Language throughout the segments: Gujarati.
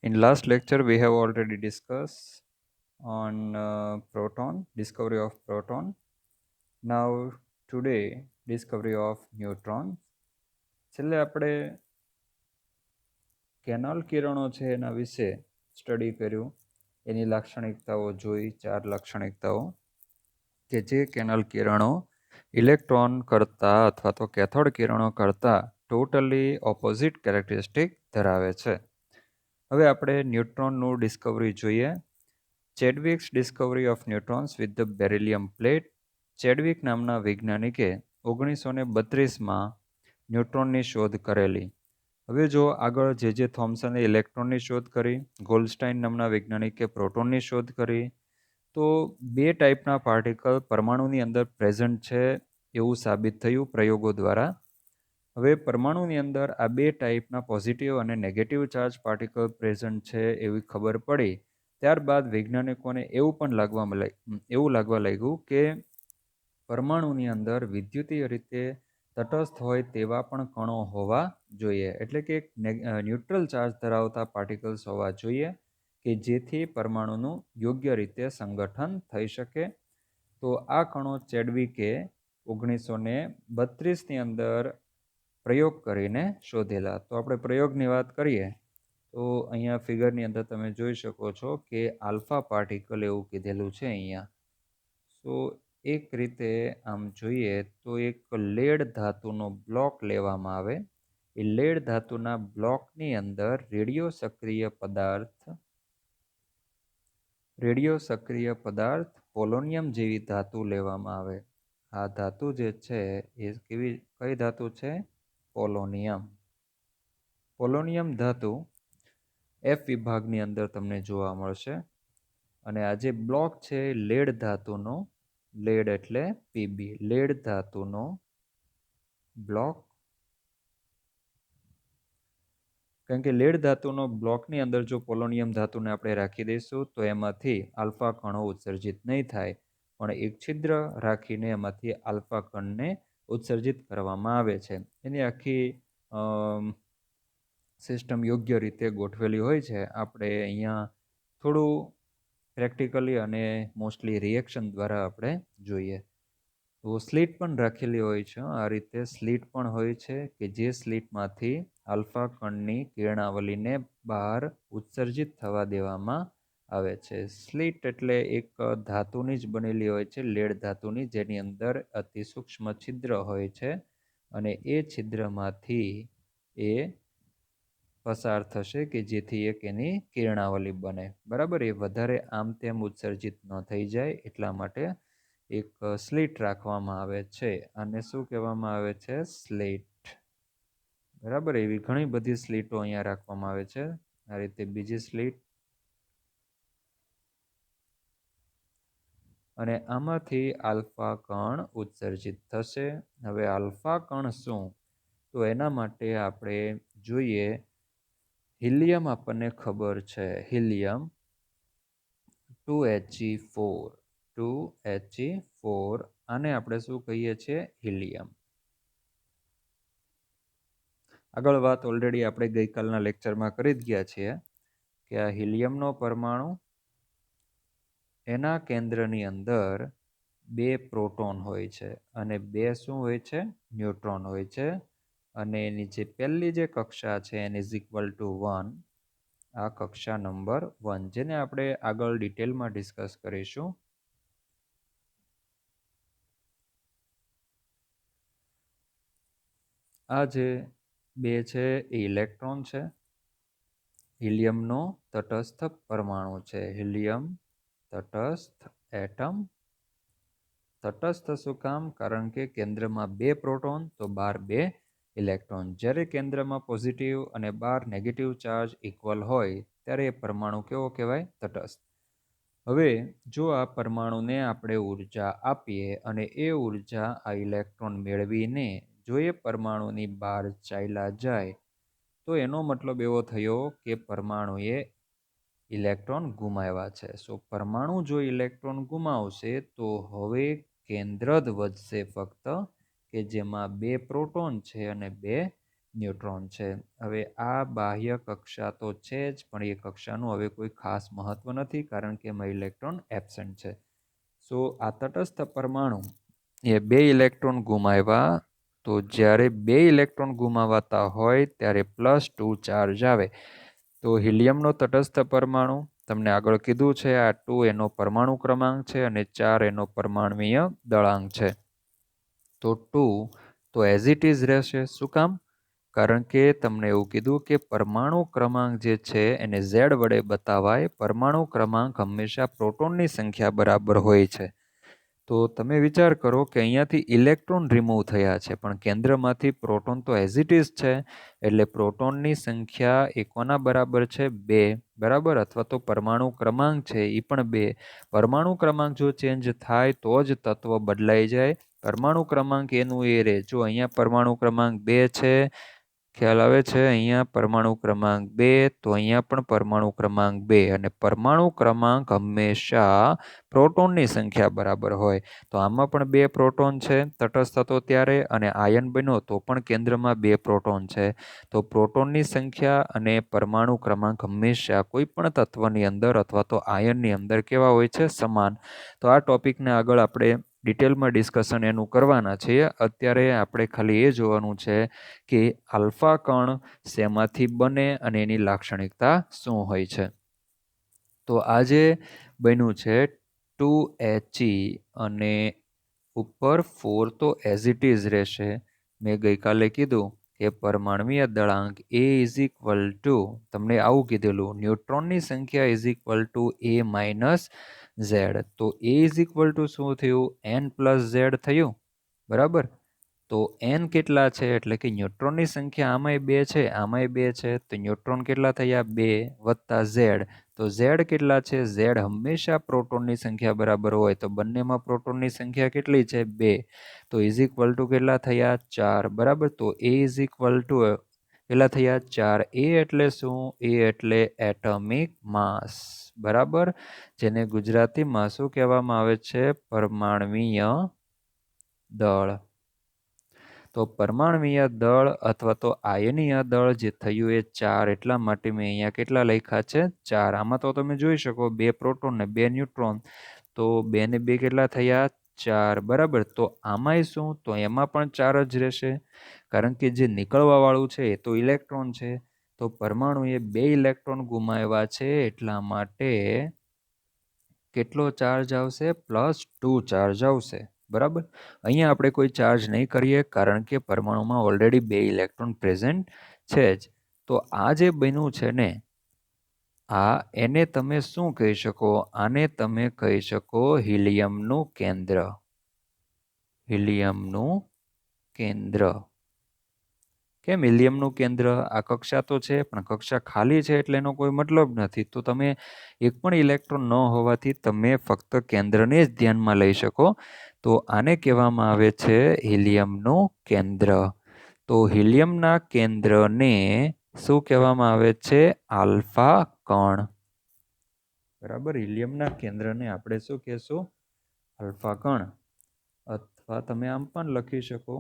In last lecture, we have already discussed on proton, discovery of proton. Now, today, discovery of neutron. છેલ્લે આપણે કેનાલ કિરણો છે એના વિશે સ્ટડી કર્યું, એની લાક્ષણિકતાઓ જોઈ, 4 લાક્ષણિકતાઓ કે જે કેનાલ કિરણો ઇલેક્ટ્રોન કરતાં અથવા તો કેથોડ કિરણો કરતાં ટોટલી ઓપોઝિટ કેરેક્ટરિસ્ટિક ધરાવે છે. હવે આપણે ન્યુટ્રોનનું ડિસ્કવરી જોઈએ. Chadwick's discovery of neutrons with the beryllium plate. Chadwick નામના વૈજ્ઞાનિકે 1932માં ન્યુટ્રોનની શોધ કરેલી. હવે જો આગળ જે થોમ્સને ઇલેક્ટ્રોનની શોધ કરી, ગોલ્ડસ્ટાઇન નામના વૈજ્ઞાનિકે પ્રોટોનની શોધ કરી, તો 2 ટાઈપના પાર્ટિકલ પરમાણુની અંદર પ્રેઝન્ટ છે એવું સાબિત થયું પ્રયોગો દ્વારા. હવે પરમાણુની અંદર આ 2 ટાઈપના પોઝિટિવ અને નેગેટિવ ચાર્જ પાર્ટિકલ પ્રેઝન્ટ છે એવી ખબર પડી. ત્યારબાદ વૈજ્ઞાનિકોને એવું લાગવા લાગ્યું કે પરમાણુની અંદર વિદ્યુતીય રીતે તટસ્થ હોય તેવા પણ કણો હોવા જોઈએ, એટલે કે ન્યુટ્રલ ચાર્જ ધરાવતા પાર્ટિકલ્સ હોવા જોઈએ કે જેથી પરમાણુનું યોગ્ય રીતે સંગઠન થઈ શકે. તો આ કણો ચેડવિકે 1932ની અંદર પ્રયોગ કરીને શોધેલા. તો આપણે પ્રયોગની વાત કરીએ તો અહીંયા ફિગરની અંદર તમે જોઈ શકો છો કે આલ્ફા પાર્ટિકલ એવું કીધેલું છે અહીંયા. સો એક રીતે આમ જોઈએ તો એક લેડ ધાતુનો બ્લોક લેવામાં આવે. એ લેડ ધાતુના બ્લોકની અંદર રેડિયો સક્રિય પદાર્થ પોલોનિયમ જેવી ધાતુ લેવામાં આવે. આ ધાતુ જે છે એ કઈ ધાતુ છે? પોલોનિયમ. પોલોનિયમ ધાતુ F વિભાગની અંદર તમને જોવા મળશે. અને આ જે બ્લોક છે લેડ ધાતુનો, લેડ એટલે Pb, લેડ ધાતુનો બ્લોક. કારણ કે લેડ ધાતુનો બ્લોકની અંદર જો પોલોનિયમ ધાતુને આપણે રાખી દઈશું તો એમાંથી આલ્ફા કણો ઉત્સર્જિત નહીં થાય, પણ એક છિદ્ર રાખીને એમાંથી આલ્ફા કણને ઉત્સર્જિત કરવામાં આવે છે. એની આખી સિસ્ટમ યોગ્ય રીતે ગોઠવેલી હોય છે. આપણે અહીંયા થોડું પ્રેક્ટિકલી અને મોસ્ટલી રિએક્શન દ્વારા આપણે જોઈએ. તો સ્લીટ પણ રાખેલી હોય છે. આ રીતે સ્લીટ પણ હોય છે કે જે સ્લીટમાંથી આલ્ફા કણની કિરણાવલીને બહાર ઉત્સર્જિત થવા દેવામાં આવે છે. સ્લીટ એટલે એક ધાતુની જ બનેલી હોય છે, લેડ ધાતુની, જેની અંદર અતિ સૂક્ષ્મ છિદ્ર હોય છે અને એ છિદ્રમાંથી એ પસાર થશે કે જેથી એક એની કિરણાવલી બને. બરાબર, એ વધારે આમ તેમ ઉત્સર્જિત ન થઈ જાય એટલા માટે એક સ્લીટ રાખવામાં આવે છે. અને શું કહેવામાં આવે છે? સ્લીટ. બરાબર, એવી ઘણી બધી સ્લીટો અહીંયા રાખવામાં આવે છે. આ રીતે બીજી સ્લીટ. અને આમાંથી આલ્ફા કણ ઉત્સર્જિત થશે. હવે આલ્ફા કણ શું? તો એના માટે આપણે જોઈએ. હિલિયમ આપણને ખબર છે, હિલિયમ 2He4. આને આપણે શું કહીએ છીએ? હિલિયમ. આગળ વાત ઓલરેડી આપણે ગઈકાલના લેક્ચરમાં કરી જ ગયા છીએ કે આ હિલિયમનો પરમાણુ, એના કેન્દ્રની અંદર 2 પ્રોટોન હોય છે અને 2 શું હોય છે? ન્યુટ્રોન હોય છે. અને એની જે પહેલી જે કક્ષા છે n = 1, આ કક્ષા નંબર 1, જેને આપણે આગળ ડિટેલમાં ડિસ્કસ કરીશું. આ જે 2 છે એ ઇલેક્ટ્રોન છે. હિલિયમનો તટસ્થ પરમાણુ છે. હિલિયમ તટસ્થ એટમ. તટસ્થ શું કામ? કારણ કે કેન્દ્રમાં 2 પ્રોટોન તો બહાર 2 ઇલેક્ટ્રોન. જ્યારે કેન્દ્રમાં પોઝિટિવ અને બહાર નેગેટિવ ચાર્જ ઇક્વલ હોય ત્યારે એ પરમાણુ કેવો કહેવાય? તટસ્થ. હવે જો આ પરમાણુને આપણે ઉર્જા આપીએ અને એ ઉર્જા આ ઇલેક્ટ્રોન મેળવીને જો એ પરમાણુની બહાર ચાલ્યા જાય તો એનો મતલબ એવો થયો કે પરમાણુએ ઇલેક્ટ્રોન ગુમાવ્યા છે. સો પરમાણુ જો ઇલેક્ટ્રોન ગુમાવશે તો હવે કેન્દ્ર જ વધશે ફક્ત, કે જેમાં 2 પ્રોટોન છે અને 2 ન્યુટ્રોન છે. હવે આ બાહ્ય કક્ષા તો છે જ, પણ એ કક્ષાનું હવે કોઈ ખાસ મહત્વ નથી કારણ કે એમાં ઇલેક્ટ્રોન એબસેન્ટ છે. સો આ તટસ્થ પરમાણુ એ 2 ઇલેક્ટ્રોન ગુમાવ્યા, તો જ્યારે 2 ઇલેક્ટ્રોન ગુમાવાતા હોય ત્યારે +2 ચાર્જ આવે. તો હિલિયમનો તટસ્થ પરમાણુ તમને આગળ કીધું છે, આ 2 એનો પરમાણુ ક્રમાંક છે અને 4 એનો પરમાણ્વીય દળાંક છે. તો 2 તો એઝ ઇટ ઇઝ રહેશે. શું કામ? કારણ કે તમને એવું કીધું કે પરમાણુ ક્રમાંક જે છે એને Z વડે બતાવાય. પરમાણુ ક્રમાંક હંમેશા પ્રોટોનની સંખ્યા બરાબર હોય છે. તો તમે વિચાર કરો કે અહીંયાથી ઇલેક્ટ્રોન રિમૂવ થયા છે, પણ કેન્દ્રમાંથી પ્રોટોન તો એઝ ઇટ ઇઝ છે. એટલે પ્રોટોનની સંખ્યા એ કોના બરાબર છે? 2 બરાબર. અથવા તો પરમાણુ ક્રમાંક છે એ પણ 2. પરમાણુ ક્રમાંક જો ચેન્જ થાય તો જ તત્વ બદલાઈ જાય. પરમાણુ ક્રમાંક એનું એ રહે. જો અહીંયા પરમાણુ ક્રમાંક 2 છે, ખ્યાલ આવે છે? અહીંયા પરમાણુ ક્રમાંક 2, તો અહીંયા પણ પરમાણુ ક્રમાંક 2. અને પરમાણુ ક્રમાંક હંમેશા પ્રોટોનની સંખ્યા બરાબર હોય. તો આમાં પણ 2 પ્રોટોન છે તટસ્થ હતો ત્યારે, અને આયન બન્યો તો પણ કેન્દ્રમાં 2 પ્રોટોન છે. તો પ્રોટોનની સંખ્યા અને પરમાણુ ક્રમાંક હંમેશા કોઈ પણ તત્વની અંદર અથવા તો આયનની અંદર કેવા હોય છે? સમાન. તો આ ટોપિકને આગળ આપણે ડિટેલમાં ડિસ્કશન એનું કરવાના છીએ. અત્યારે આપણે ખાલી એ જોવાનું છે કે આલ્ફા કણ શેમાંથી બને અને એની લાક્ષણિકતા શું હોય છે. તો આજે બન્યું છે 2He અને ઉપર 4 તો એઝ ઇટ ઇઝ રહેશે. મેં ગઈકાલે કીધું કે પરમાણ્વીય દળાંક A = તમને આવું કીધેલું, ન્યુટ્રોનની સંખ્યા A - Z. તો A શું થયું? N+Z થયું. બરાબર. તો n કેટલા છે? એટલે કે ન્યુટ્રોનની સંખ્યા આમાંય 2 છે, આમાંય 2 છે, તો ન્યુટ્રોન કેટલા થયા? 2 + Z. તો Z કેટલા છે? Z હંમેશા પ્રોટોનની સંખ્યા બરાબર હોય. તો બંનેમાં પ્રોટોનની સંખ્યા કેટલી છે? 2. તો કેટલા થયા? 4. બરાબર. તો A કેટલા થયા? 4. A એટલે શું? A એટલે એટમિક માસ. બરાબર. જેને ગુજરાતીમાં શું કહેવામાં આવે છે? પરમાણ્વીય દળ. તો પરમાણ્વીય દળ અથવા તો આયનીય દળ જે થયું એ 4. એટલા માટે મેં અહીંયા કેટલા લખ્યા છે? 4. આમાં તો તમે જોઈ શકો 2 પ્રોટોન ને 2 ન્યુટ્રોન. તો 2 ને 2 કેટલા થયા? 4. બરાબર. તો આમાંય શું? તો એમાં પણ 4 જ રહેશે, કારણ કે જે નીકળવા વાળું છે એ તો ઇલેક્ટ્રોન છે. તો પરમાણુએ 2 ઇલેક્ટ્રોન ગુમાવ્યા છે, એટલા માટે કેટલો ચાર્જ આવશે? +2 ચાર્જ આવશે. બરાબર. અહીંયા આપણે કોઈ ચાર્જ નહીં કરીએ કારણ કે પરમાણુમાં ઓલરેડી 2 ઇલેક્ટ્રોન પ્રેઝન્ટ છે જ. તો આ જે બન્યું છે ને, એને તમે શું કહી શકો? આને તમે કહી શકો હિલિયમનું કેન્દ્ર. હિલિયમનું કેન્દ્ર. કેમ હિલિયમનું કેન્દ્ર? આ કક્ષા તો છે, પણ કક્ષા ખાલી છે એટલે એનો કોઈ મતલબ નથી. તો તમે એક પણ ઇલેક્ટ્રોન ન હોવાથી તમે ફક્ત કેન્દ્રને જ ધ્યાનમાં લઈ શકો. તો આને કહેવામાં આવે છે હિલિયમનું કેન્દ્ર. તો હિલિયમના કેન્દ્રને શું કહેવામાં આવે છે? આલ્ફા કણ. બરાબર. હિલિયમના કેન્દ્રને આપણે શું કહેશું? આલ્ફા કણ. અથવા તમે આમ પણ લખી શકો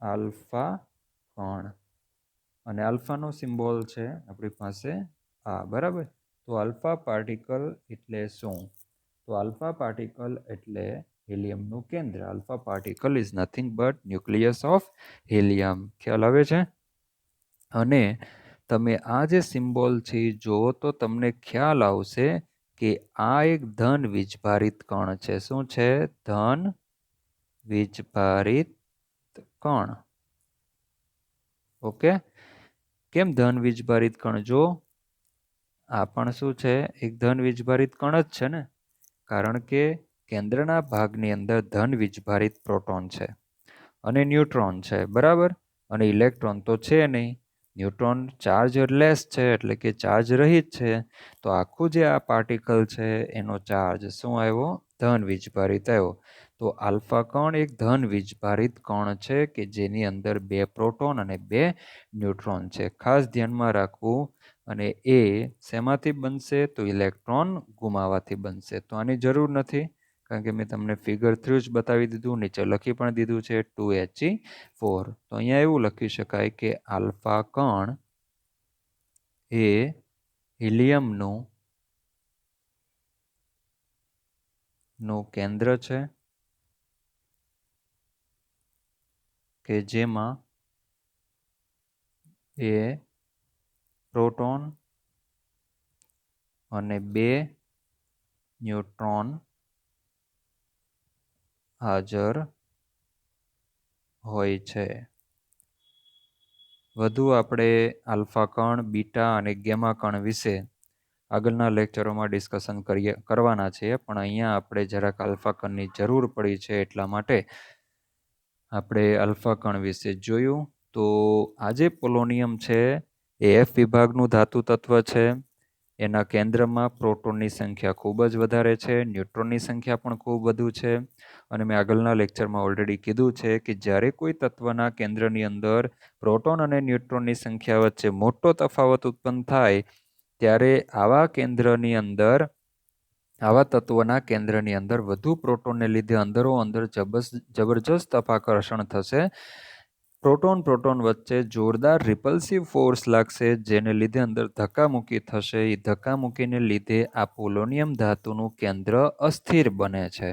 આલ્ફા કણ. અને આલ્ફાનો સિમ્બોલ છે આપણી પાસે આ. બરાબર. તો આલ્ફા પાર્ટિકલ એટલે શું? તો આલ્ફા પાર્ટિકલ એટલે હિલિયમનું કેન્દ્ર. Alpha particle is nothing but nucleus of helium. ખ્યાલ આવે છે? અને તમે આ જે સિમ્બોલ છે જુઓ તો તમને ખ્યાલ આવશે કે આ એક ધન વીજભારિત કણ છે. શું છે? ધન વીજભારિત કણ. ઓકે. કેમ ધન વીજભારિત કણ? જો આ પણ શું છે? એક ધન વીજભારિત કણ જ છે ને, કારણ કે કેન્દ્રના ભાગની અંદર ધન વીજભારિત પ્રોટોન છે અને ન્યુટ્રોન છે. બરાબર. અને ઇલેક્ટ્રોન તો છે નહીં. ન્યુટ્રોન ચાર્જ લેસ છે, એટલે કે ચાર્જ રહિત છે. તો આખું જે આ પાર્ટિકલ છે એનો ચાર્જ શું આવ્યો? ધન વીજભારિત આવ્યો. તો આલ્ફા કણ એક ધન વીજભારિત કણ છે કે જેની અંદર 2 પ્રોટોન અને 2 ન્યુટ્રોન છે. ખાસ ધ્યાનમાં રાખવું. અને એ શેમાંથી બનશે? તો ઇલેક્ટ્રોન ગુમાવવાથી બનશે. તો આની જરૂર નથી. કારણ કે મેં તમને ફિગર થ્રુ જ બતાવી દીધું, નીચે લખી પણ દીધું છે 2He4. તો અહીંયા એવું લખી શકાય કે આલ્ફા કણ એ હિલિયમનું કેન્દ્ર છે કે જેમાં એ પ્રોટોન અને 2 ન્યુટ્રોન હાજર હોય છે. વધુ આપણે આલ્ફા કણ, બીટા અને ગેમા કણ વિશે આગળના લેક્ચરોમાં ડિસ્કશન કરવાના છીએ, પણ અહીંયા આપણે જરાક આલ્ફા કણની જરૂર પડી છે એટલા માટે આપણે આલ્ફા કણ વિશે જોયું. તો આ જે પોલોનિયમ છે એ F વિભાગનું ધાતુ તત્વ છે. એના કેન્દ્રમાં પ્રોટોનની સંખ્યા ખૂબ જ વધારે છે, ન્યુટ્રોનની સંખ્યા પણ ખૂબ વધુ છે. અને મેં આગળના લેક્ચરમાં ઓલરેડી કીધું છે કે જ્યારે કોઈ તત્વના કેન્દ્રની અંદર પ્રોટોન અને ન્યુટ્રોનની સંખ્યા વચ્ચે મોટો તફાવત ઉત્પન્ન થાય ત્યારે આવા તત્વના કેન્દ્રની અંદર વધુ પ્રોટોનને લીધે અંદરો-અંદર જબરજસ્ત અપાકર્ષણ થશે. પ્રોટોન વચ્ચે જોરદાર રિપલ્સિવ ફોર્સ લાગશે, જેને લીધે અંદર ધક્કામુક્કી થશે. એ ધક્કામુક્કીને લીધે આ પોલોનિયમ ધાતુનું કેન્દ્ર અસ્થિર બને છે.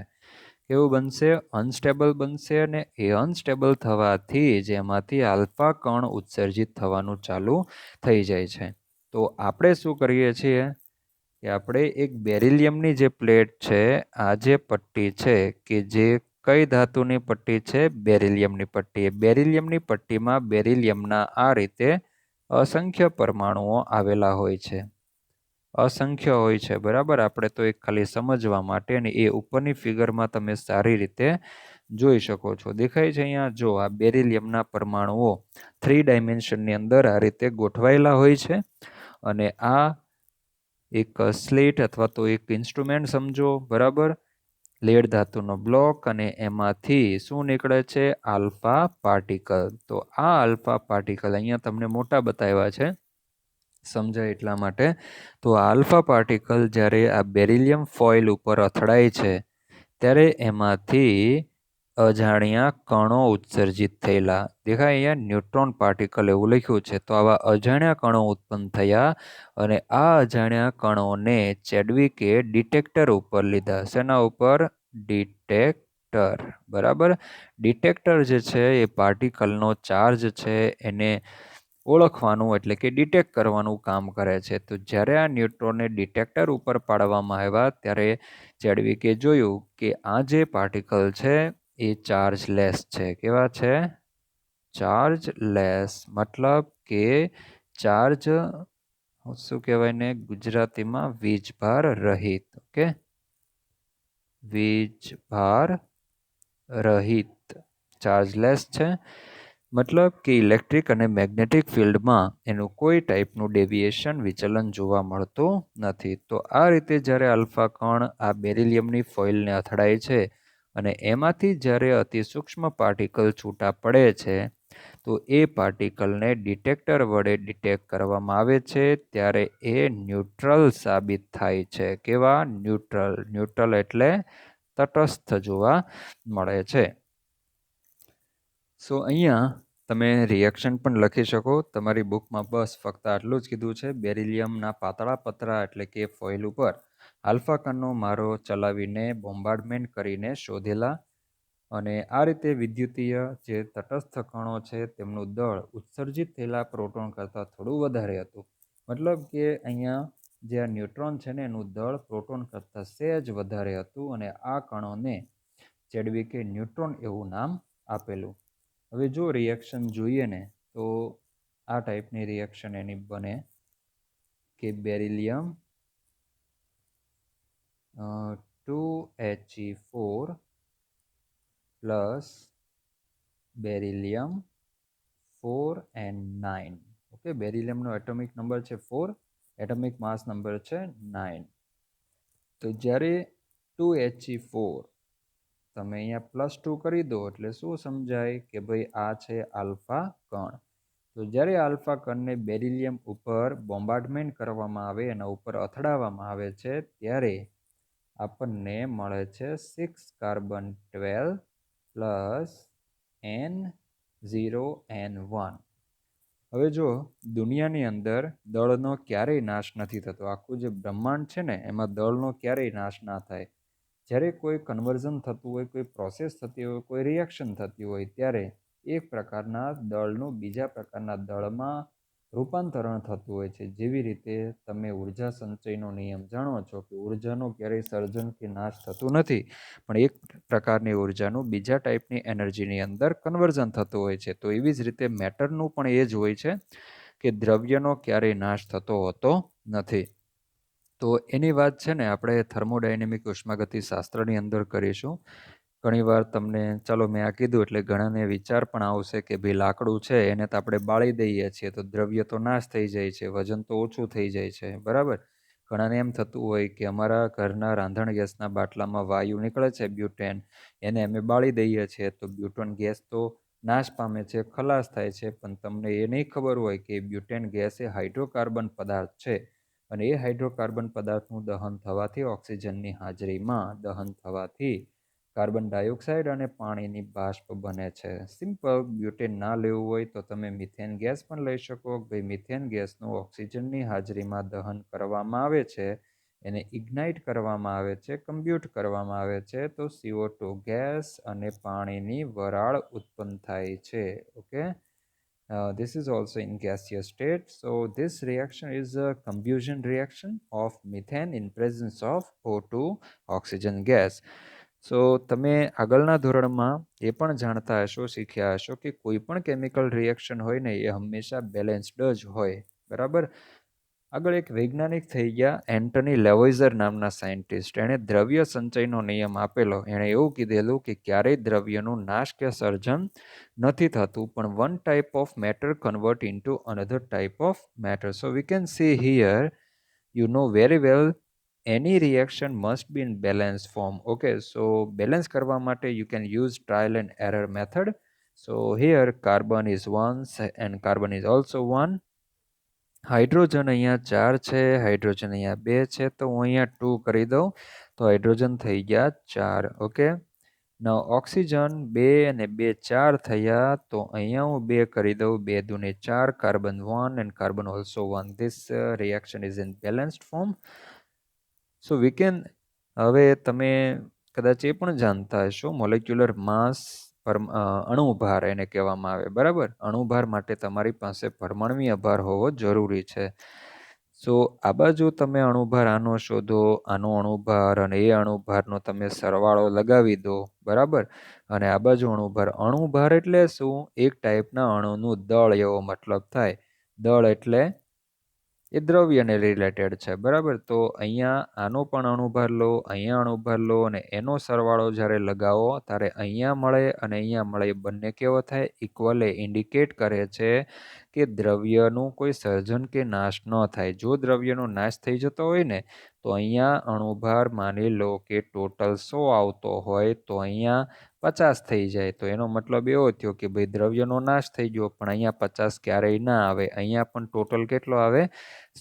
કેવું બનશે? અનસ્ટેબલ બનશે. અને એ અનસ્ટેબલ થવાથી જ એમાંથી આલ્ફા કણ ઉત્સર્જિત થવાનું ચાલુ થઈ જાય છે. તો આપણે શું કરીએ છીએ કે આપણે એક બેરિલિયમની જે પ્લેટ છે, આ જે પટ્ટી છે કે જે કઈ ધાતુની પટ્ટી છે? બેરિલિયમની પટ્ટી. બેરિલિયમની પટ્ટીમાં બેરિલિયમના આ રીતે અસંખ્ય પરમાણુઓ આવેલા હોય છે. અસંખ્ય હોય છે, બરાબર. આપણે તો એક ખાલી સમજવા માટે, અને એ ઉપરની ફિગરમાં તમે સારી રીતે જોઈ શકો છો. દેખાય છે અહીંયા? જો આ બેરિલિયમના પરમાણુઓ 3 ડાયમેન્શનની અંદર આ રીતે ગોઠવાયેલા હોય છે. અને આ એક સ્લેટ અથવા તો એક ઇન્સ્ટ્રુમેન્ટ સમજો, બરાબર. લેડ ધાતુનો બ્લોક, અને એમાંથી શું નીકળે છે? Alpha particle. તો આ આલ્ફા પાર્ટિકલ અહીંયા તમને મોટા બતાવ્યા છે સમજાય એટલા માટે. તો આલ્ફા પાર્ટિકલ જ્યારે આ બેરિલિયમ ફોઇલ ઉપર અથડાય છે ત્યારે એમાંથી અજાણ્યા કણો ઉત્સર્જિત થયેલા. દેખાય અહીંયા? ન્યુટ્રોન પાર્ટિકલ એવું લખ્યું છે. તો આવા અજાણ્યા કણો ઉત્પન્ન થયા, અને આ અજાણ્યા કણોને ચેડવિકે ડિટેક્ટર ઉપર લીધા. શેના ઉપર? ડિટેક્ટર, બરાબર. ડિટેક્ટર જે છે એ પાર્ટિકલનો ચાર્જ છે એને ઓળખવાનું એટલે કે ડિટેક્ટ કરવાનું કામ કરે છે. તો જ્યારે આ ન્યુટ્રોનને ડિટેક્ટર ઉપર પાડવામાં આવ્યા ત્યારે ચેડવિકે જોયું કે આ જે પાર્ટિકલ છે એ ચાર્જલેસ છે. કેવા છે? ચાર્જલેસ. મતલબ કે ચાર્જ શું કહેવાય ને ગુજરાતીમાં? વીજભાર રહિત. ઓકે, વીજભાર રહિત, ચાર્જલેસ છે. મતલબ કે ઇલેક્ટ્રિક અને મેગ્નેટિક ફિલ્ડમાં એનું કોઈ ટાઈપનું ડેવિએશન, વિચલન જોવા મળતું નથી. તો આ રીતે જ્યારે આલ્ફા કણ આ બેરિલિયમની ફોઇલને અથડાય છે અને એમાંથી જ્યારે અતિ સૂક્ષ્મ પાર્ટિકલ છૂટા પડે છે તો એ પાર્ટિકલને ડિટેક્ટર વડે ડિટેક્ટ કરવામાં આવે છે ત્યારે એ ન્યુટ્રલ સાબિત થાય છે. કેવા? ન્યુટ્રલ. ન્યુટ્રલ એટલે તટસ્થ જોવા મળે છે. સો અહીંયા તમે રિએક્શન પણ લખી શકો તમારી બુકમાં. બસ ફક્ત આટલું જ કીધું છે. બેરિલિયમના પાતળા પતરા એટલે કે ફોઇલ ઉપર આલ્ફા કણનો મારો ચલાવીને બોમ્બાર્ડમેન્ટ કરીને શોધેલા, અને આ રીતે વિદ્યુતીય જે તટસ્થ કણો છે તેમનું દળ ઉત્સર્જિત થયેલા પ્રોટોન કરતાં થોડું વધારે હતું. મતલબ કે અહીંયા જે આ ન્યુટ્રોન છે ને એનું દળ પ્રોટોન કરતાં સહેજ વધારે હતું, અને આ કણોને ચેડવિકે ન્યુટ્રોન એવું નામ આપેલું. હવે જો રિએક્શન જોઈએ ને તો આ ટાઈપની રિએક્શન એની બને કે beryllium 2He4 plus beryllium 4n9. Okay, બેરિલિયમનો એટોમિક નંબર છે 4, એટોમિક માસ નંબર છે 9. તો જ્યારે 2He4 તમે અહીંયા +2 કરી દો એટલે શું સમજાય કે ભાઈ આ છે આલ્ફા કણ. તો જ્યારે આલ્ફા કણને બેરિલિયમ ઉપર બોમ્બાર્ડમેન્ટ કરવામાં આવે, એના ઉપર અથડાવવામાં આવે છે ત્યારે આપણને મળે છે 6 કાર્બન 12 પ્લસ N0N1. હવે જો દુનિયાની અંદર દળનો ક્યારેય નાશ નથી થતો. આખું જે બ્રહ્માંડ છે ને એમાં દળનો ક્યારેય નાશ ના થાય. જ્યારે કોઈ કન્વર્ઝન થતું હોય, કોઈ પ્રોસેસ થતી હોય, કોઈ રિએક્શન થતી હોય ત્યારે એક પ્રકારના દળનું બીજા પ્રકારના દળમાં રૂપાંતરણ થતું હોય છે. જેવી રીતે તમે ઉર્જા સંચયનો નિયમ જાણો છો કે ઉર્જાનું ક્યારેય સર્જન કે નાશ થતું નથી, પણ એક પ્રકારની ઉર્જાનું બીજા ટાઈપની એનર્જીની અંદર કન્વર્ઝન થતું હોય છે. તો એવી જ રીતે મેટરનું પણ એ જ હોય છે કે દ્રવ્યનો ક્યારેય નાશ થતો હોતો નથી. તો એની વાત છે ને આપણે થર્મોડાયનેમિક ઉષ્માગતિ શાસ્ત્રની અંદર કરીશું. ઘણીવાર તમને ચાલો મેં આ કીધું એટલે ઘણાને વિચાર પણ આવશે કે ભાઈ લાકડું છે એને તો આપણે બાળી દઈએ છીએ તો દ્રવ્ય તો નાશ થઈ જાય છે, વજન તો ઓછું થઈ જાય છે, બરાબર. ઘણાને એમ થતું હોય કે અમારા ઘરના રાંધણ ગેસના બાટલામાં વાયુ નીકળે છે બ્યુટેન, એને અમે બાળી દઈએ છીએ તો બ્યુટેન ગેસ તો નાશ પામે છે, ખલાસ થાય છે. પણ તમને એ નહીં ખબર હોય કે બ્યુટેન ગેસ એ હાઇડ્રોકાર્બન પદાર્થ છે અને એ હાઇડ્રોકાર્બન પદાર્થનું દહન થવાથી ઓક્સિજનની હાજરીમાં દહન થવાથી કાર્બન ડાયોક્સાઇડ અને પાણીની બાષ્પ બને છે. સિમ્પલ. બ્યુટેન ના લેવું હોય તો તમે મિથેન ગેસ પણ લઈ શકો. ભાઈ મિથેન ગેસનું ઓક્સિજનની હાજરીમાં દહન કરવામાં આવે છે, એને ઇગ્નાઇટ કરવામાં આવે છે, કમ્બ્યુટ કરવામાં આવે છે તો CO2 ગેસ અને પાણીની વરાળ ઉત્પન્ન થાય છે. Okay. This is also in gaseous state. So this reaction is a combustion reaction of methane in presence of O2 oxygen gas. સો તમે આગળના ધોરણમાં એ પણ જાણતા હશો, શીખ્યા હશો કે કોઈ પણ કેમિકલ રિએક્શન હોય ને એ હંમેશા બેલેન્સ્ડ જ હોય, બરાબર. આગળ એક વૈજ્ઞાનિક થઈ ગયા એન્ટની લેવોઇઝર નામના સાયન્ટિસ્ટ. એણે દ્રવ્ય સંચયનો નિયમ આપેલો. એણે એવું કીધેલું કે ક્યારેય દ્રવ્યનું નાશ કે સર્જન નથી થતું, પણ one type of matter convert into another type of matter. So we can see here, you know very well, any reaction must be in balance form. Okay, so balance કરવા માટે you can use trial and error method. So here carbon is 1 and carbon is also 1. Hydrogen અહીંયા 4 છે, હાઇડ્રોજન અહીંયા 2 છે, તો હું અહીંયા 2 કરી દઉં તો હાઇડ્રોજન થઈ ગયા 4. ઓકે. નાઉ ઓક્સિજન 2 અને 2 4 થયા તો અહીંયા હું 2 કરી દઉં, 2 દુને 4, carbon 1 and carbon also 1. This reaction is in balanced form. So we can, હવે તમે કદાચ એ પણ જાણતા હશો મોલેક્યુલર માસ, અણુભાર એને કહેવામાં આવે, બરાબર. અણુભાર માટે તમારી પાસે પરમાણુય ભાર હોવો જરૂરી છે. સો આ બાજુ તમે અણુભાર આનો શોધો, આનો અણુભાર અને એ અણુભારનો તમે સરવાળો લગાવી દો, બરાબર. અને આ બાજુ અણુભાર. અણુભાર એટલે શું? એક ટાઈપના અણુનું દળ એવો મતલબ થાય. દળ એટલે એ દ્રવ્યને રિલેટેડ છે, બરાબર. તો અહીંયા આનો પણ અણુભાર લો, અહીંયા અણુભાર લો અને એનો સરવાળો જ્યારે લગાવો ત્યારે અહીંયા મળે અને અહીંયા મળે એ બંને કેવો થાય? ઇક્વલ. એ ઇન્ડિકેટ કરે છે કે દ્રવ્યનું કોઈ સર્જન કે નાશ ન થાય. જો દ્રવ્યનો નાશ થઈ જતો હોય ને તો અહીંયા અણુભાર માની લો કે ટોટલ 100 આવતો હોય તો અહીંયા 50 થઈ જાય. તો એનો મતલબ એવો થયો કે ભાઈ દ્રવ્યનો નાશ થઈ ગયો, પણ અહીંયા 50 ક્યારેય ના આવે. અહીંયા પણ ટોટલ કેટલો આવે?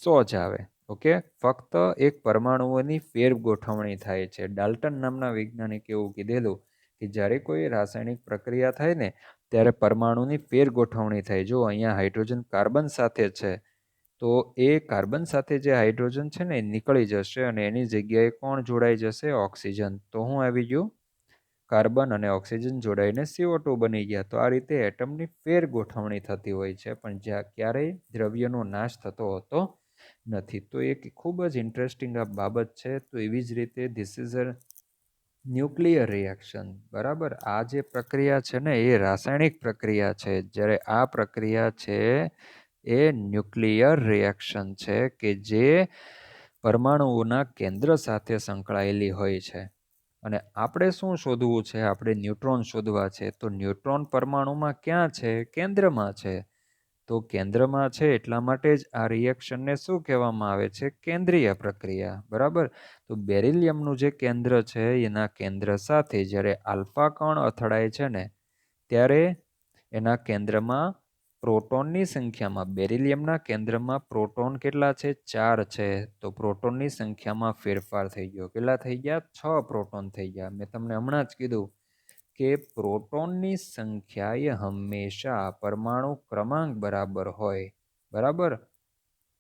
100 જ આવે. ઓકે. ફક્ત એક પરમાણુઓની ફેર ગોઠવણી થાય છે. ડાલ્ટન નામના વૈજ્ઞાનિકે એવું કીધેલું કે જ્યારે કોઈ રાસાયણિક પ્રક્રિયા થાય ને ત્યારે પરમાણુની ફેર ગોઠવણી થાય. જો અહીંયા હાઇડ્રોજન કાર્બન સાથે છે તો એ કાર્બન સાથે જે હાઇડ્રોજન છે ને એ નીકળી જશે અને એની જગ્યાએ કોણ જોડાઈ જશે? ઓક્સિજન. તો હું આવી ગયું? કાર્બન અને ઓક્સિજન જોડાઈને CO2 બની ગયા. તો આ રીતે એટમની ફેર ગોઠવણી થતી હોય છે, પણ જ્યાં ક્યારેય દ્રવ્યનો નાશ થતો હોતો નથી. તો એક ખૂબ જ ઇન્ટરેસ્ટિંગ આ બાબત છે. તો એવી જ રીતે this is a nuclear reaction, બરાબર. આ જે પ્રક્રિયા છે ને એ રાસાયણિક પ્રક્રિયા છે, જ્યારે આ પ્રક્રિયા છે એ ન્યુક્લિયર રિએક્શન છે કે જે પરમાણુઓના કેન્દ્ર સાથે સંકળાયેલી હોય છે. અને આપણે શું શોધવું છે? આપણે ન્યુટ્રોન શોધવા છે. તો ન્યુટ્રોન પરમાણુમાં ક્યાં છે? કેન્દ્રમાં છે. તો કેન્દ્રમાં છે એટલા માટે જ આ રિએક્શનને શું કહેવામાં આવે છે? કેન્દ્રીય પ્રક્રિયા, બરાબર. તો બેરિલિયમનું જે કેન્દ્ર છે એના કેન્દ્ર સાથે જ્યારે આલ્ફા કણ અથડાય છે ને ત્યારે એના કેન્દ્રમાં પ્રોટોનની સંખ્યામાં બેરિલિયમના કેન્દ્રમાં પ્રોટોન કેટલા છે? 4 છે. તો પ્રોટોનની સંખ્યામાં ફેરફાર થઈ ગયો. કેટલા થઈ ગયા? 6 પ્રોટોન થઈ ગયા. મેં તમને હમણાં જ કીધું કે પ્રોટોનની સંખ્યા એ હંમેશા પરમાણુ ક્રમાંક બરાબર હોય. બરાબર?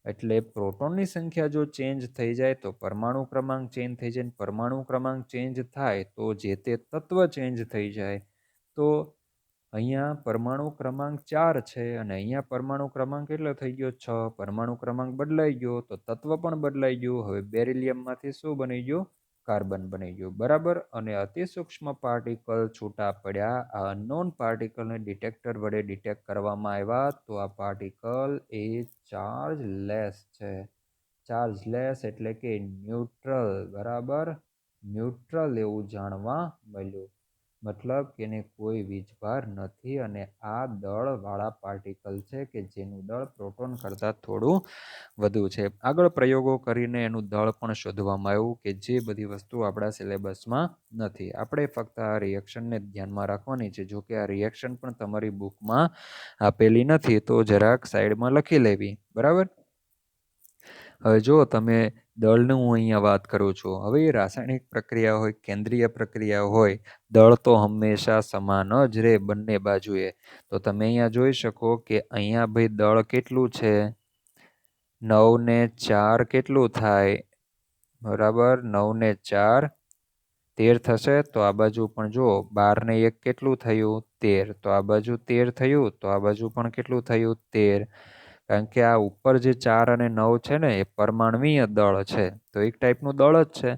એટલે પ્રોટોનની સંખ્યા જો ચેન્જ થઈ જાય તો પરમાણુ ક્રમાંક ચેન્જ થઈ જાય. પરમાણુ ક્રમાંક ચેન્જ થાય તો જે તે તત્વ ચેન્જ થઈ જાય. તો અહીંયા પરમાણુ ક્રમાંક 4 છે અને અહીંયા પરમાણુ ક્રમાંક કેટલો થઈ ગયો? 6. પરમાણુ ક્રમાંક બદલાઈ ગયો તો તત્વ પણ બદલાઈ ગયું. હવે બેરિલિયમમાંથી શું બની ગયું? કાર્બન બની ગયું. બરાબર? અને અતિ સૂક્ષ્મ પાર્ટિકલ છૂટા પડ્યા. આ અનનોન પાર્ટિકલને ડિટેક્ટર વડે ડિટેક્ટ કરવામાં આવ્યા તો આ પાર્ટિકલ એ ચાર્જલેસ છે. ચાર્જલેસ એટલે કે ન્યુટ્રલ. બરાબર? ન્યુટ્રલ એવું જાણવા મળ્યું. મતલબ કે એને કોઈ વીજભાર નથી અને આ દળવાળા પાર્ટિકલ છે કે જેનું દળ પ્રોટોન કરતાં થોડું વધુ છે. આગળ પ્રયોગો કરીને એનું દળ પણ શોધવામાં આવ્યું કે જે બધી વસ્તુ આપણા સિલેબસમાં નથી. આપણે ફક્ત આ રિએક્શનને ધ્યાનમાં રાખવાની છે. જો કે આ રિએક્શન પણ તમારી બુકમાં આપેલી નથી તો જરાક સાઈડમાં લખી લેવી. બરાબર? હવે જો તમે દળનું હું અહીંયા વાત કરું છું. હવે એ રાસાયણિક પ્રક્રિયા હોય, કેન્દ્રીય પ્રક્રિયા હોય, દળ તો હંમેશા સમાન જ રહે બંને બાજુએ. તો તમે અહીંયા જોઈ શકો કે અહીંયા ભાઈ દળ કેટલું છે? 9 ને 4 કેટલું થાય? બરાબર? 9 ને 4 13 થશે. તો આ બાજુ પણ જુઓ 12 ને 1 કેટલું થયું? 13. તો આ બાજુ 13 થયું. તો આ બાજુ પણ કેટલું થયું? 13. કારણ કે આ ઉપર જે 4 અને 9 છે ને એ પરમાણ્વીય દળ છે. તો એક ટાઈપનું દળ જ છે.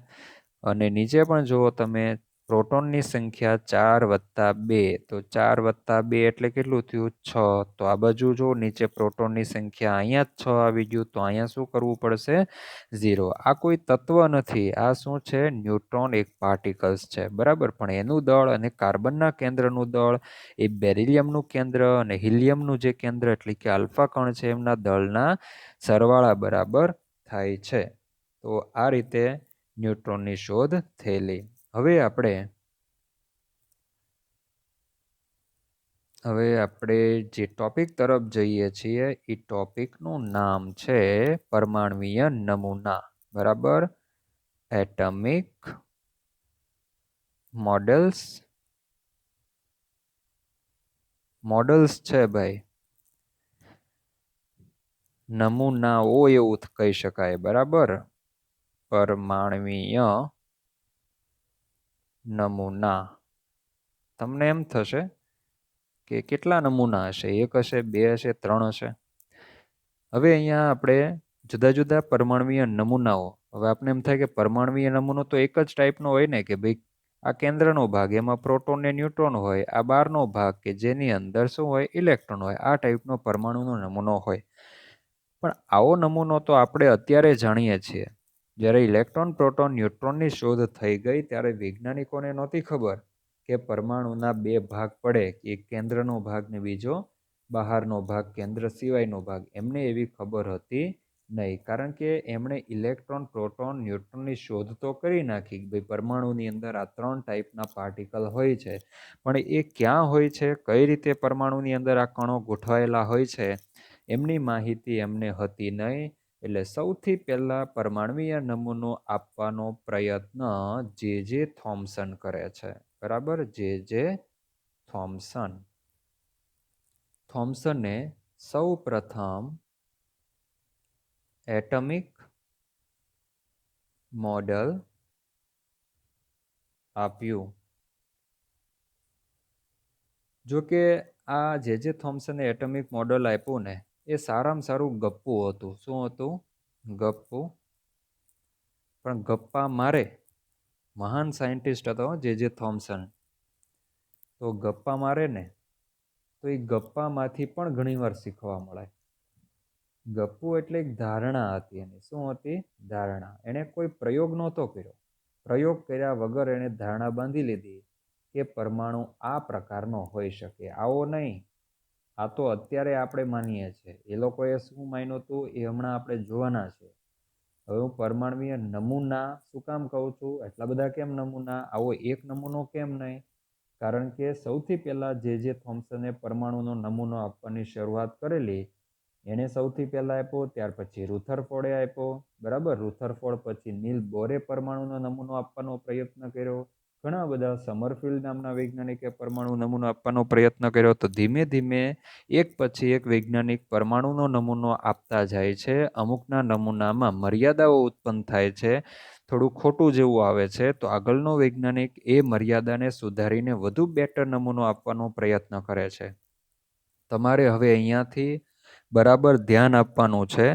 અને નીચે પણ જુઓ તમે પ્રોટોનની સંખ્યા 4 વત્તા 2. તો 4 વત્તા 2 એટલે કેટલું થયું? 6. તો આ બાજુ જો નીચે પ્રોટોનની સંખ્યા અહીંયા જ 6 આવી ગયું. તો અહીંયા શું કરવું પડશે? 0. આ કોઈ તત્વ નથી. આ શું છે? ન્યુટ્રોન એક પાર્ટિકલ્સ છે. બરાબર? પણ એનું દળ અને કાર્બનના કેન્દ્રનું દળ એ બેરિલિયમનું કેન્દ્ર અને હિલિયમનું જે કેન્દ્ર એટલે કે આલ્ફા કણ છે એમના દળના સરવાળા બરાબર થાય છે. તો આ રીતે ન્યુટ્રોનની શોધ થયેલી. હવે આપણે જે ટોપિક તરફ જઈએ છીએ એ ટોપિકનું નામ છે પરમાણ્વીય નમૂના. બરાબર? એટમિક મોડલ્સ છે ભાઈ. નમૂનાઓ એવું કહી શકાય. બરાબર? પરમાણ્વીય નમૂના. તમને એમ થશે કે કેટલા નમૂના હશે? 1 હશે, 2 હશે, 3 હશે? હવે અહીંયા આપણે જુદા જુદા પરમાણ્વીય નમૂનાઓ. હવે આપણે એમ થાય કે પરમાણ્વીય નમૂનો તો એક જ ટાઈપનો હોય ને કે ભાઈ આ કેન્દ્રનો ભાગ એમાં પ્રોટોન ને ન્યુટ્રોન હોય, આ બહારનો ભાગ કે જેની અંદર શું હોય? ઇલેક્ટ્રોન હોય. આ ટાઈપનો પરમાણુનો નમૂનો હોય. પણ આવો નમૂનો તો આપણે અત્યારે જાણીએ છીએ. જ્યારે ઇલેક્ટ્રોન, પ્રોટોન, ન્યુટ્રોનની શોધ થઈ ગઈ ત્યારે વૈજ્ઞાનિકોને નહોતી ખબર કે પરમાણુના 2 ભાગ પડે, એક કેન્દ્રનો ભાગ ને બીજો બહારનો ભાગ, કેન્દ્ર સિવાયનો ભાગ. એમને એવી ખબર હતી નહીં. કારણ કે એમણે ઇલેક્ટ્રોન, પ્રોટોન, ન્યુટ્રોનની શોધ તો કરી નાખી ભાઈ પરમાણુની અંદર આ 3 ટાઈપના પાર્ટિકલ હોય છે. પણ એ ક્યાં હોય છે? કઈ રીતે પરમાણુની અંદર આ કણો ગોઠવાયેલા હોય છે? એમની માહિતી એમને હતી નહીં. એટલે સૌથી પહેલા પરમાણ્વીય નમૂનો આપવાનો પ્રયત્ન જે થોમ્સન કરે છે. બરાબર? જે થોમ્સને સૌ પ્રથમ એટમિક મોડલ આપ્યું. જો કે આ જે થોમ્સને એટમિક મોડલ આપ્યું ને એ સારામાં સારું ગપ્પુ હતું. શું હતું? ગપ્પુ. પણ ગપ્પા મારે મહાન સાયન્ટિસ્ટ હતો જે થોમ્સન. તો ગપ્પા મારે ને તો એ ગપ્પામાંથી પણ ઘણીવાર શીખવા મળે. ગપ્પુ એટલે એક ધારણા હતી એની. શું હતી? ધારણા. એણે કોઈ પ્રયોગ નહોતો કર્યો. પ્રયોગ કર્યા વગર એણે ધારણા બાંધી લીધી કે પરમાણુ આ પ્રકારનો હોઈ શકે. આવો નહીં. આ તો અત્યારે આપણે માનીએ છીએ. એ લોકોએ શું માન્યું હતું એ હમણાં આપણે જોવાના છે. હવે હું પરમાણ્વીય નમૂના શું કામ કહું છું? એટલા બધા કેમ નમૂના? આવો એક નમૂનો કેમ નહીં? કારણ કે સૌથી પહેલા જે થોમ્સને પરમાણુનો નમૂનો આપવાની શરૂઆત કરેલી, એને સૌથી પહેલા આપ્યો, ત્યાર પછી રુથરફોર્ડે આપ્યો, બરાબર. રુથરફોર્ડ પછી નીલ બોરે પરમાણુનો નમૂનો આપવાનો પ્રયત્ન કર્યો. ઘણા બધા સમરફિલ્ડ નામના વૈજ્ઞાનિકે પરમાણુ નમૂનો આપવાનો પ્રયત્ન કર્યો. તો ધીમે ધીમે એક પછી એક વૈજ્ઞાનિક પરમાણુનો નમૂનો આપતા જાય છે. અમુકના નમૂનામાં મર્યાદાઓ ઉત્પન્ન થાય છે, થોડું ખોટું જેવું આવે છે, તો આગળનો વૈજ્ઞાનિક એ મર્યાદાને સુધારીને વધુ બેટર નમૂનો આપવાનો પ્રયત્ન કરે છે. તમારે હવે અહીંયાથી બરાબર ધ્યાન આપવાનું છે.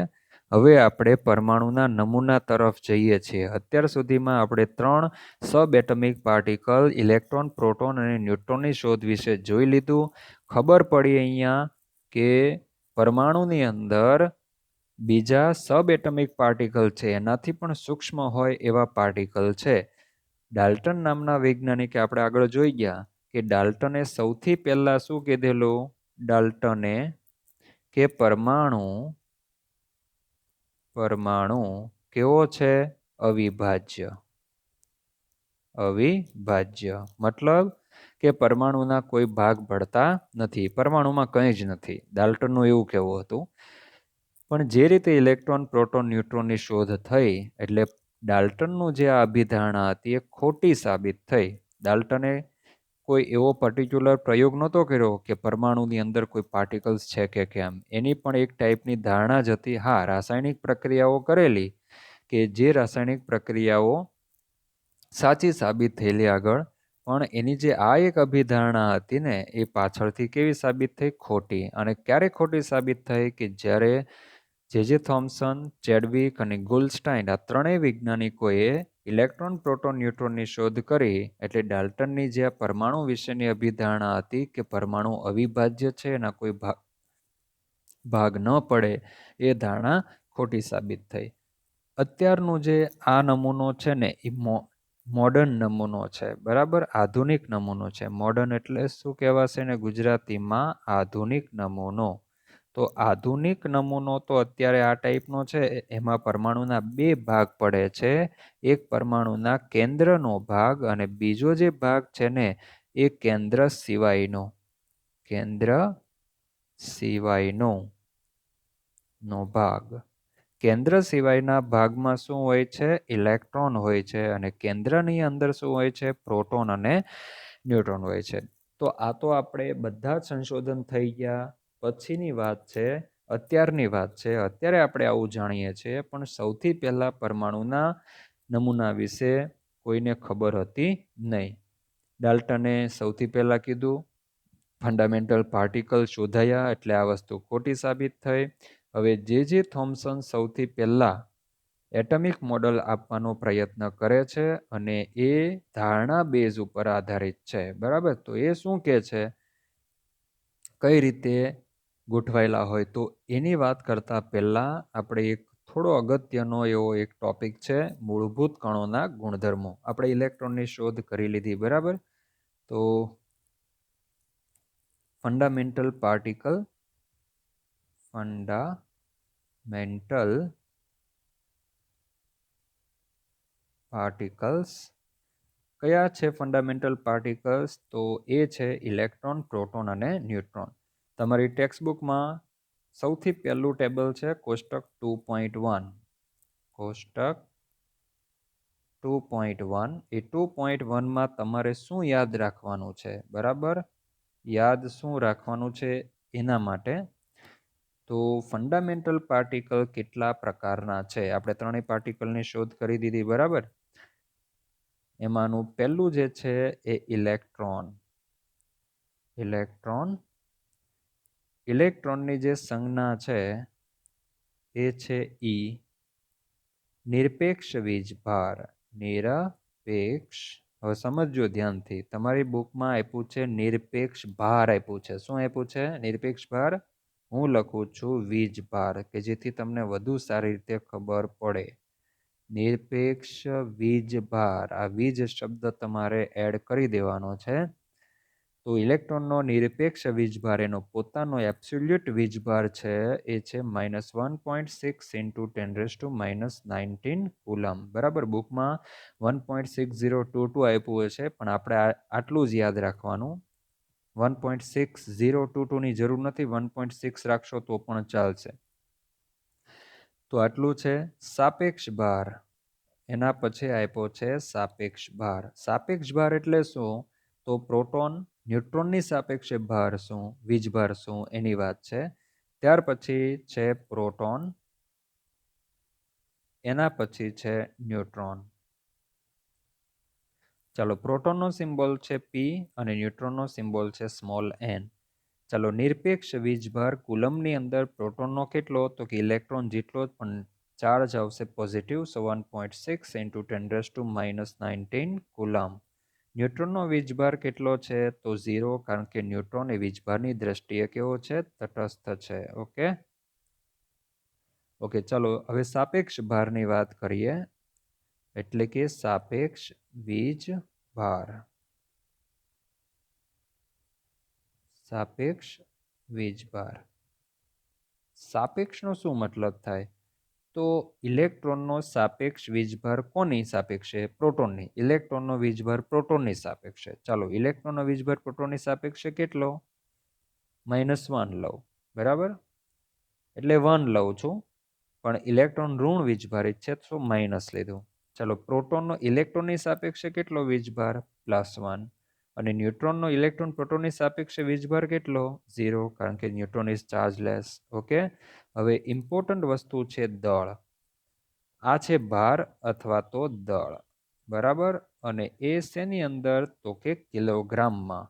હવે આપણે પરમાણુના નમૂના તરફ જઈએ છીએ. અત્યાર સુધીમાં આપણે 3 સબ એટમિક પાર્ટિકલ ઇલેક્ટ્રોન, પ્રોટોન અને ન્યુટ્રોનની શોધ વિશે જોઈ લીધું. ખબર પડી અહીંયા કે પરમાણુની અંદર બીજા સબ એટમિક પાર્ટિકલ છે, એનાથી પણ સૂક્ષ્મ હોય એવા પાર્ટિકલ છે. ડાલ્ટન નામના વૈજ્ઞાનિકે આપણે આગળ જોઈ ગયા કે ડાલ્ટને સૌથી પહેલા શું કીધેલું? ડાલ્ટને કે પરમાણુ કેવો છે? અવિભાજ્ય. અવિભાજ્ય મતલબ કે પરમાણુના કોઈ ભાગ ભળતા નથી, પરમાણુમાં કંઈ જ નથી. ડાલ્ટનનું એવું કહેવું હતું. પણ જે રીતે ઇલેક્ટ્રોન, પ્રોટોન, ન્યુટ્રોનની શોધ થઈ એટલે ડાલ્ટનનું જે આ અભિધારણા હતી એ ખોટી સાબિત થઈ. ડાલ્ટને કોઈ એવો પર્ટિક્યુલર પ્રયોગ નહોતો કર્યો કે પરમાણુની અંદર કોઈ પાર્ટિકલ્સ છે કે કેમ. એની પણ એક ટાઈપની ધારણા જ હતી. હા, રાસાયણિક પ્રક્રિયાઓ કરેલી કે જે રાસાયણિક પ્રક્રિયાઓ સાચી સાબિત થયેલી આગળ, પણ એની જે આ એક અભિધારણા હતી ને એ પાછળથી કેવી સાબિત થઈ? ખોટી. અને ક્યારે ખોટી સાબિત થઈ? કે જ્યારે જે થોમ્સન, ચેડવિક અને ગુલસ્ટાઇન આ ત્રણેય વૈજ્ઞાનિકોએ ઇલેક્ટ્રોન, પ્રોટોન, ન્યુટ્રોનની શોધ કરી એટલે ડાલ્ટનની જે પરમાણુ વિશેની અભિધારણા હતી કે પરમાણુ અવિભાજ્ય છે, એના કોઈ ભાગ ન પડે, એ ધારણા ખોટી સાબિત થઈ. અત્યારનું જે આ નમૂનો છે ને એ મોડર્ન નમૂનો છે, બરાબર. આધુનિક નમૂનો છે. મોડર્ન એટલે શું કહેવાશે ને ગુજરાતીમાં? આધુનિક નમૂનો. તો આધુનિક નમૂનો તો અત્યારે આ ટાઈપનો છે. એમાં પરમાણુના 2 ભાગ પડે છે. એક પરમાણુના કેન્દ્રનો ભાગ અને બીજો જે ભાગ છે ને એ કેન્દ્ર સિવાયનો ભાગ. કેન્દ્ર સિવાયના ભાગમાં શું હોય છે? ઇલેક્ટ્રોન હોય છે. અને કેન્દ્રની અંદર શું હોય છે? પ્રોટોન અને ન્યુટ્રોન હોય છે. તો આ તો આપણે બધા જ સંશોધન થઈ ગયા પછીની વાત છે, અત્યારની વાત છે. અત્યારે આપણે આવું જાણીએ છીએ, પણ સૌથી પહેલા પરમાણુના નમૂના વિશે કોઈને ખબર હતી નહીં. ડાલ્ટને સૌથી પહેલા કીધું, ફંડામેન્ટલ પાર્ટિકલ શોધાયા એટલે આ વસ્તુ ખોટી સાબિત થઈ. હવે જે થોમ્સન સૌથી પહેલા એટમિક મોડલ આપવાનો પ્રયત્ન કરે છે અને એ ધારણા બેઝ ઉપર આધારિત છે, બરાબર. તો એ શું કહે છે, કઈ રીતે ગોઠવાયેલા હોય, તો એની વાત કરતા પહેલા આપણે એક થોડો અગત્યનો એવો એક ટોપિક છે, મૂળભૂત કણોના ગુણધર્મો. આપણે ઇલેક્ટ્રોનની શોધ કરી લીધી, બરાબર. તો ફંડામેન્ટલ પાર્ટિકલ્સ કયા છે? ફંડામેન્ટલ પાર્ટિકલ્સ તો એ છે ઇલેક્ટ્રોન, પ્રોટોન અને ન્યુટ્રોન. તમારી ટેક્સ્ટબુકમાં સૌથી પહેલું ટેબલ છે કોષ્ટક 2.1. કોષ્ટક 2.1. એ 2.1માં તમારે શું યાદ રાખવાનું છે? બરાબર, યાદ શું રાખવાનું છે એના માટે તો ફંડામેન્ટલ પાર્ટિકલ કેટલા પ્રકારના છે? આપણે ત્રણેય પાર્ટિકલની શોધ કરી દીધી, બરાબર. એમાંનું પહેલું જે છે એ ઇલેક્ટ્રોનની જે સંજ્ઞા છે એ છે ઈ. નિરપેક્ષ વીજભાર. હવે સમજજો ધ્યાનથી. તમારી બુકમાં આપ્યું છે નિરપેક્ષ ભાર આપ્યું છે. શું આપ્યું છે? નિરપેક્ષ ભાર. હું લખું છું વીજભાર, કે જેથી તમને વધુ સારી રીતે ખબર પડે. નિરપેક્ષ વીજભાર. આ વીજ શબ્દ તમારે એડ કરી દેવાનો છે. તો ઇલેક્ટ્રોનનો નિરપેક્ષ વીજભાર એનો પોતાનો એબ્સોલ્યુટ વીજભાર છે એ છે -1.6 × 10⁻⁹ કુલમ. બરાબર, બુકમાં 1.6022 આપ્યું હશે, પણ આપણે આટલું જ યાદ રાખવાનું. 1.6022 ની જરૂર નથી, 1.6 રાખશો તો પણ ચાલશે. તો આટલું છે. સાપેક્ષ ભાર, એના પછી આપ્યો છે સાપેક્ષ ભાર. સાપેક્ષ ભાર એટલે શું? તો પ્રોટોન ન્યુટ્રોનની સાપેક્ષે ભાર શું, વીજભાર શું, એની વાત છે. ત્યાર પછી છે પ્રોટોન, એના પછી છે ન્યુટ્રોન. ચાલો, પ્રોટોનનો સિમ્બોલ છે P અને ન્યુટ્રોનનો સિમ્બોલ છે n. ચાલો, નિરપેક્ષ વીજભાર કુલમની અંદર પ્રોટોનનો કેટલો? તો કે ઇલેક્ટ્રોન જેટલો જ, પણ ચાર્જ આવશે પોઝિટિવ, સો 1.6 × 10⁻⁹ કુલમ. ન્યુટ્રોનનો વીજભાર કેટલો છે? તો 0, કારણ કે ન્યુટ્રોન એ વીજભારની દ્રષ્ટિએ કેવો છે? તટસ્થ છે. ઓકે, ચાલો હવે સાપેક્ષ ભારની વાત કરીએ, એટલે કે સાપેક્ષ વીજભાર. સાપેક્ષ વીજભાર. સાપેક્ષનો શું મતલબ થાય? તો ઇલેક્ટ્રોનનો સાપેક્ષ વીજભાર કોની સાપેક્ષે? પ્રોટોનની. ઇલેક્ટ્રોનનો વીજભાર પ્રોટોનની સાપેક્ષે. ચાલો, ઇલેક્ટ્રોનનો વીજભાર પ્રોટોનની સાપેક્ષે કેટલો? -1 લઉં. બરાબર, એટલે 1 લઉં છું, પણ ઇલેક્ટ્રોન ઋણ વીજભારિત છે તો માઇનસ લીધું. ચાલો, પ્રોટોનનો ઇલેક્ટ્રોનની સાપેક્ષે કેટલો વીજભાર? +1. અને ન્યુટ્રોનનો ઇલેક્ટ્રોન પ્રોટોનની સાપેક્ષે વીજભાર કેટલો? 0, કારણ કે ન્યુટ્રોન ઇઝ ચાર્જલેસ. ઓકે, હવે ઇમ્પોર્ટન્ટ વસ્તુ છે દળ. આ છે ભાર અથવા તો દળ. બરાબર, અને એ શેની અંદર? તો કે કિલોગ્રામમાં.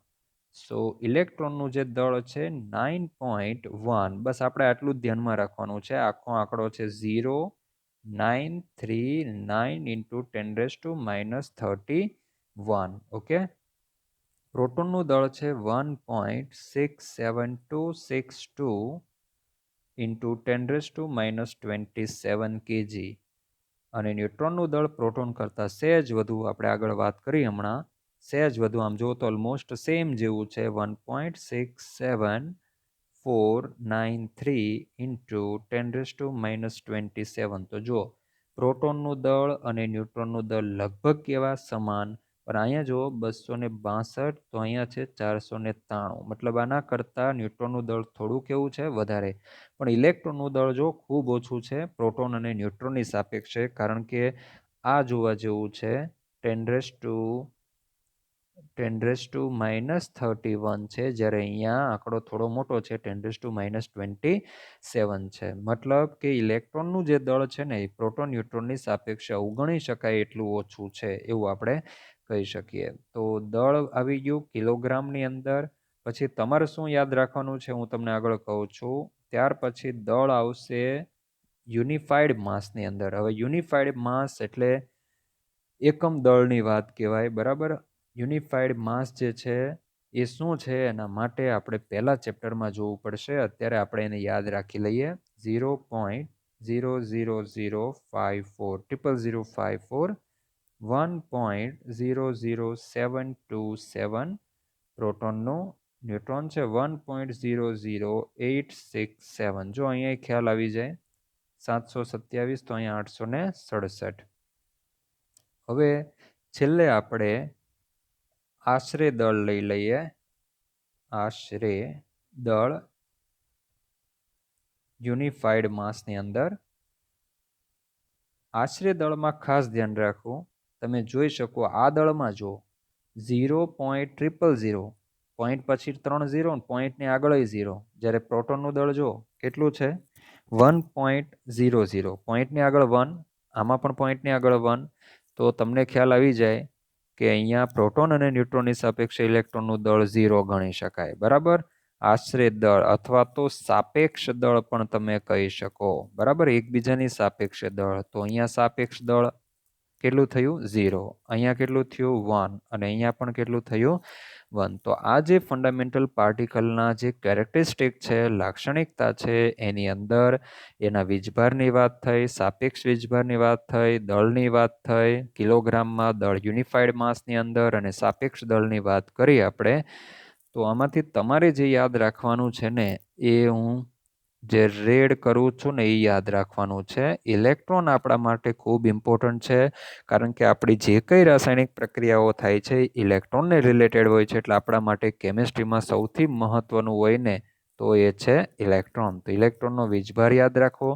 સો ઇલેક્ટ્રોનનું જે દળ છે 9.1, બસ આપણે આટલું જ ધ્યાનમાં રાખવાનું છે. આખો આંકડો છે 0.939 × 10⁻31. ઓકે, પ્રોટોનનું દળ છે 1.67262 × 10⁻27 kg. અને ન્યુટ્રોનનું દળ પ્રોટોન કરતાં સહેજ વધુ, આપણે આગળ વાત કરી હમણાં, સહેજ વધુ, આમ જો તો ઓલમોસ્ટ સેમ જેવું છે, 1.67493 × 10⁻27. તો જો પ્રોટોનનું દળ અને ન્યુટ્રોનનું દળ લગભગ કેવા? સમાન. પણ અહીંયા જો 262, તો અહીંયા છે 493. મતલબ આના કરતાં ન્યુટ્રોનનું દળ થોડું કેવું છે? વધારે. પણ ઇલેક્ટ્રોનનું દળ જો ખૂબ ઓછું છે પ્રોટોન અને ન્યુટ્રોનની સાપેક્ષે, કારણ કે આ જોવા જેવું છે 10⁻31 છે, જ્યારે અહીંયા આંકડો થોડો મોટો છે, 10⁻27 છે. મતલબ કે ઇલેક્ટ્રોનનું જે દળ છે ને એ પ્રોટોન ન્યુટ્રોનની સાપેક્ષે અવગણી શકાય એટલું ઓછું છે, એવું આપણે કહી શકીએ. તો દળ આવી ગયું કિલોગ્રામની અંદર. પછી તમારે શું યાદ રાખવાનું છે હું તમને આગળ કહું છું. ત્યાર પછી દળ આવશે યુનિફાઈડ માસની અંદર. હવે યુનિફાઈડ માસ એટલે એકમ દળની વાત કહેવાય. બરાબર, યુનિફાઈડ માસ જે છે એ શું છે, એના માટે આપણે પહેલા ચેપ્ટરમાં જોવું પડશે. અત્યારે આપણે એને યાદ રાખી લઈએ. 0.00054 1.00727 પ્રોટોનનું. ન્યુટ્રોન છે 1.00867. જો અહીંયા ખ્યાલ આવી જાય, 727 તો અહીંયા 867. હવે છેલ્લે આપણે આશરે દળ લઈ લઈએ. આશરે દળ યુનિફાઈડ માસની અંદર. આશરે દળમાં ખાસ ધ્યાન રાખવું, તમે જોઈ શકો આ દળમાં જો 0.000, પોઈન્ટ પછી 3 0, પોઈન્ટની આગળ 0. જ્યારે પ્રોટોનનું દળ જો કેટલું છે 1.00, પોઈન્ટની આગળ 1, આમાં પણ પોઈન્ટની આગળ 1. તો તમને ખ્યાલ આવી જાય કે અહીંયા પ્રોટોન અને ન્યુટ્રોનની સાપેક્ષે ઇલેક્ટ્રોનનું દળ 0 ગણી શકાય. બરાબર, આશરે દળ અથવા તો સાપેક્ષ દળ પણ તમે કહી શકો. બરાબર, એકબીજાની સાપેક્ષે દળ. તો અહીંયા સાપેક્ષ દળ કેટલું થયું? 0. અહીંયા કેટલું થયું? 1. અને અહીંયા પણ કેટલું થયું? 1. તો આ જે ફંડામેન્ટલ પાર્ટિકલના જે કેરેક્ટરિસ્ટિક છે, લાક્ષણિકતા છે, એની અંદર એના વીજભારની વાત થઈ, સાપેક્ષ વીજભારની વાત થઈ, દળની વાત થઈ, કિલોગ્રામમાં દળ યુનિફાઈડ માસની અંદર, અને સાપેક્ષ દળની વાત કરી આપણે. તો આમાંથી તમારે જે યાદ રાખવાનું છે ને એ હું જે રેડ કરું છું ને એ યાદ રાખવાનું છે. ઇલેક્ટ્રોન આપણા માટે ખૂબ ઇમ્પોર્ટન્ટ છે, કારણ કે આપણી જે કંઈ રાસાયણિક પ્રક્રિયાઓ થાય છે ઇલેક્ટ્રોનને રિલેટેડ હોય છે, એટલે આપણા માટે કેમિસ્ટ્રીમાં સૌથી મહત્વનું હોય ને તો એ છે ઇલેક્ટ્રોન. તો ઇલેક્ટ્રોનનો વીજભાર યાદ રાખવો,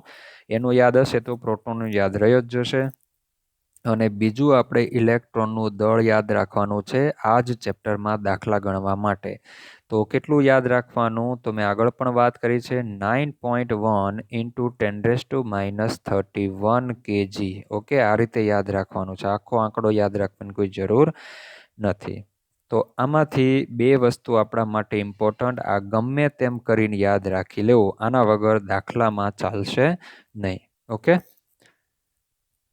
એનું યાદ હશે તો પ્રોટોનનું યાદ રહ્યો જ જશે. અને બીજું આપણે ઇલેક્ટ્રોનનું દળ યાદ રાખવાનું છે આ જ ચેપ્ટરમાં દાખલા ગણવા માટે. તો કેટલું યાદ રાખવાનું તો મેં આગળ પણ વાત કરી છે, 9.1 × 10⁻31 kg. ઓકે, આ રીતે યાદ રાખવાનું છે, આખો આંકડો યાદ રાખવાની કોઈ જરૂર નથી. તો આમાંથી બે વસ્તુ આપણા માટે ઇમ્પોર્ટન્ટ, આ ગમે તેમ કરીને યાદ રાખી લેવું, આના વગર દાખલામાં ચાલશે નહીં. ઓકે,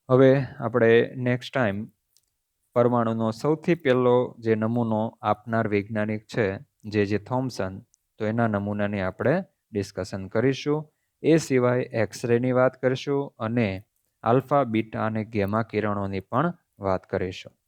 હવે આપણે નેક્સ્ટ ટાઈમ પરમાણુનો સૌથી પહેલો જે નમૂનો આપનાર વૈજ્ઞાનિક છે જે થોમ્સન, તો એના નમૂનાની આપણે ડિસ્કશન કરીશું. એ સિવાય એક્સરેની વાત કરીશું અને આલ્ફા, બીટા અને ગેમા કિરણોની પણ વાત કરીશું.